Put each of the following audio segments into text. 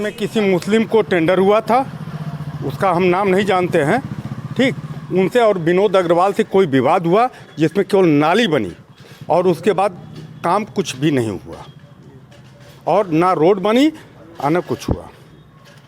में किसी मुस्लिम को टेंडर हुआ था, उसका हम नाम नहीं जानते हैं, ठीक। उनसे और विनोद अग्रवाल से कोई विवाद हुआ जिसमें केवल नाली बनी और उसके बाद काम कुछ भी नहीं हुआ और ना रोड बनी और ना कुछ हुआ।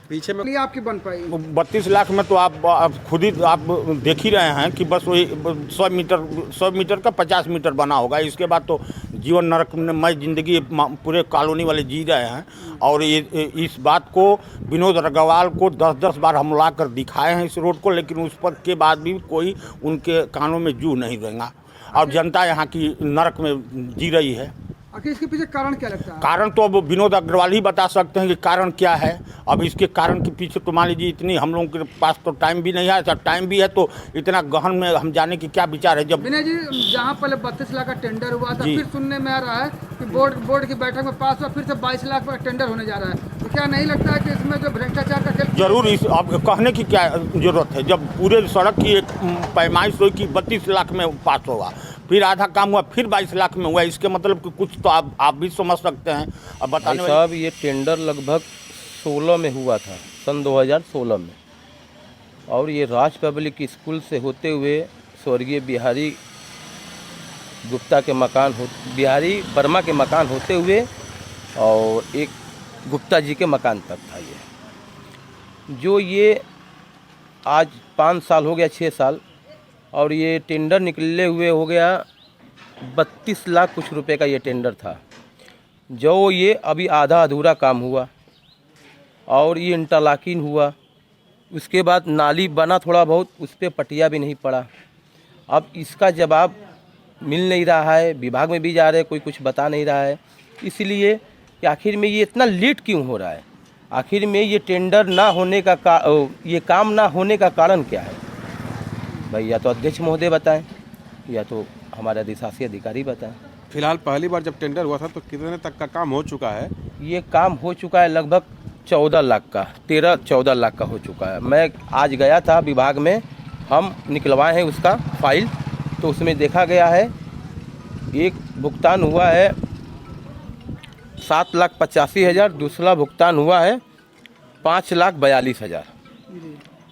पीछे में आपकी बन पाई 32 लाख में तो आप खुद ही आप देख ही रहे हैं कि बस वही 100 मीटर का 50 मीटर बना होगा। इसके बाद तो जीवन नरक में मय जिंदगी पूरे कॉलोनी वाले जी रहे हैं। और ये इस बात को विनोद अग्रवाल को 10-10 बार हम ला कर दिखाए हैं इस रोड को, लेकिन उस पर के बाद भी कोई उनके कानों में जू नहीं देगा और जनता यहाँ की नरक में जी रही है। आखिर इसके पीछे कारण क्या लगता है? कारण तो अब विनोद अग्रवाल ही बता सकते हैं कि कारण क्या है। अब इसके कारण के पीछे तो मान लीजिए इतनी हम लोगों के पास तो टाइम भी नहीं है। अच्छा टाइम भी है तो इतना गहन में हम जाने की क्या विचार है। जब विनय जी, जहाँ पहले 32 लाख का टेंडर हुआ था, जी। फिर सुनने में आ रहा है कि बोर्ड की बैठक में पास हुआ, फिर से 22 लाख का टेंडर होने जा रहा है। तो क्या नहीं लगता है कि इसमें जो भ्रष्टाचार का खेल जरूर इस अब कहने की क्या जरूरत है। जब पूरे सड़क की एक पैमाइश हुई कि 32 लाख में पास होगा, फिर आधा काम हुआ, फिर 22 लाख में हुआ, इसके मतलब कि कुछ तो आप भी समझ सकते हैं। अब बताने भाई साहब, ये टेंडर लगभग 16 में हुआ था, सन 2016 में। और ये राज पब्लिक स्कूल से होते हुए स्वर्गीय बिहारी गुप्ता के मकान बिहारी वर्मा के मकान होते हुए और एक गुप्ता जी के मकान तक था। ये आज 5 साल हो गया, 6 साल, और ये टेंडर निकले हुए हो गया 32 लाख कुछ रुपए का ये टेंडर था। जो ये अभी आधा अधूरा काम हुआ और ये इंटरलॉकिंग हुआ। उसके बाद नाली बना थोड़ा बहुत, उस पर पटिया भी नहीं पड़ा। अब इसका जवाब मिल नहीं रहा है, विभाग में भी जा रहे, कोई कुछ बता नहीं रहा है। इसलिए कि आखिर में ये इतना लेट क्यों हो रहा है, आखिर में ये टेंडर ना होने का ये काम ना होने का कारण क्या है भाई? या तो अध्यक्ष महोदय बताएं या तो हमारे अधिशासी अधिकारी बताएं। फिलहाल पहली बार जब टेंडर हुआ था तो कितने तक का काम हो चुका है? ये काम हो चुका है लगभग 14 लाख का, 13-14 लाख का हो चुका है। मैं आज गया था विभाग में, हम निकलवाए हैं उसका फाइल, तो उसमें देखा गया है एक भुगतान हुआ है 7,85,000, दूसरा भुगतान हुआ है 5,42,000।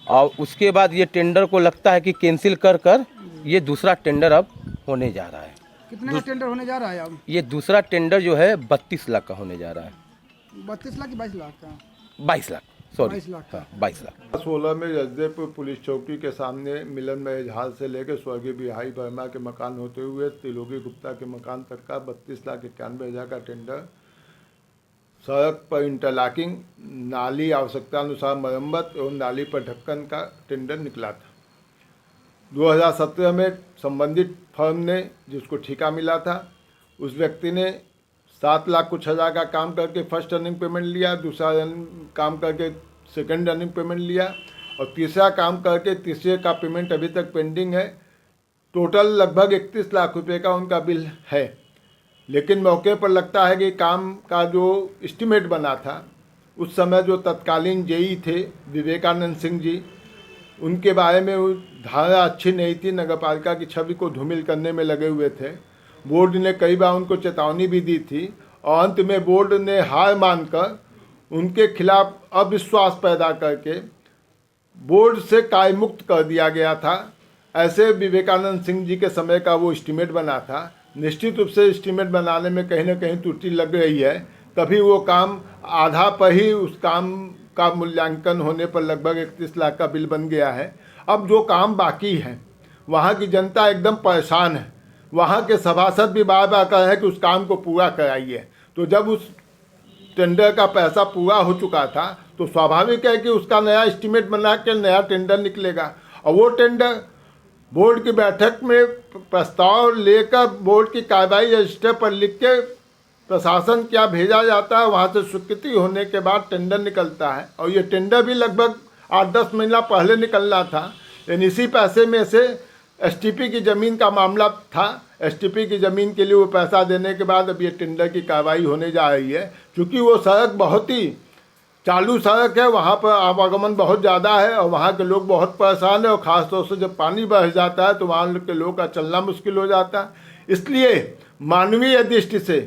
और उसके बाद ये टेंडर को लगता है कि कैंसिल कर ये दूसरा टेंडर अब होने जा रहा है। कितने का टेंडर होने जा रहा है अब? ये दूसरा टेंडर जो है 32 लाख का होने जा रहा है। 32 लाख कि 22 लाख का? 22 लाख, सॉरी, 22 लाख का। 22 लाख। 16 में जजदेपुर पुलिस चौकी के सामने मिलन में जहाज से लेकर स्वर्गीय बिहारी वर्मा के मकान होते हुए त्रिलोकी गुप्ता के मकान तक का 32,91,000 का टेंडर, सड़क पर इंटरलॉकिंग, नाली आवश्यकता अनुसार मरम्मत एवं नाली पर ढक्कन का टेंडर निकला था। 2017 में संबंधित फर्म ने, जिसको ठेका मिला था, उस व्यक्ति ने 7 लाख कुछ हज़ार का काम करके फर्स्ट रनिंग पेमेंट लिया, दूसरा काम करके सेकंड रनिंग पेमेंट लिया और तीसरा काम करके तीसरे का पेमेंट अभी तक पेंडिंग है। टोटल लगभग 31 लाख रुपए का उनका बिल है। लेकिन मौके पर लगता है कि काम का जो एस्टीमेट बना था, उस समय जो तत्कालीन जेई थे विवेकानंद सिंह जी, उनके बारे में वो धारा अच्छी नहीं थी, नगरपालिका की छवि को धूमिल करने में लगे हुए थे। बोर्ड ने कई बार उनको चेतावनी भी दी थी और अंत में बोर्ड ने हार मानकर उनके खिलाफ अविश्वास पैदा करके बोर्ड से कायमुक्त कर दिया गया था। ऐसे विवेकानंद सिंह जी के समय का वो एस्टीमेट बना था। निश्चित रूप से एस्टीमेट बनाने में कहीं ना कहीं त्रुटि लग रही है, तभी वो काम आधा पर ही उस काम का मूल्यांकन होने पर लगभग 31 लाख का बिल बन गया है। अब जो काम बाकी है, वहाँ की जनता एकदम परेशान है। वहाँ के सभासद भी बार बार कह रहे हैं कि उस काम को पूरा कराइए। तो जब उस टेंडर का पैसा पूरा हो चुका था तो स्वाभाविक है कि उसका नया एस्टीमेट बना के नया टेंडर निकलेगा। और वो टेंडर बोर्ड की बैठक में प्रस्ताव लेकर बोर्ड की कार्रवाई रजिस्टर पर लिख के प्रशासन क्या भेजा जाता है, वहाँ से स्वीकृति होने के बाद टेंडर निकलता है। और ये टेंडर भी लगभग 8-10 महीना पहले निकलना था। लेकिन इसी पैसे में से एसटीपी की ज़मीन का मामला था। एसटीपी की ज़मीन के लिए वो पैसा देने के बाद अब ये टेंडर की कार्रवाई होने जा रही है। क्योंकि वो सड़क बहुत ही चालू सड़क है, वहाँ पर आवागमन बहुत ज़्यादा है और वहाँ के लोग बहुत परेशान है। और ख़ास तौर से जब पानी बह जाता है तो वहाँ के लोगों का चलना मुश्किल हो जाता है। इसलिए मानवीय दृष्टि से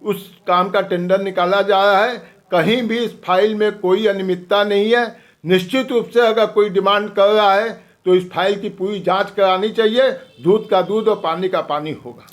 उस काम का टेंडर निकाला जा रहा है कहीं भी इस फाइल में कोई अनियमितता नहीं है। निश्चित रूप से अगर कोई डिमांड कर रहा है तो इस फाइल की पूरी जांच करानी चाहिए। दूध का दूध और पानी का पानी होगा।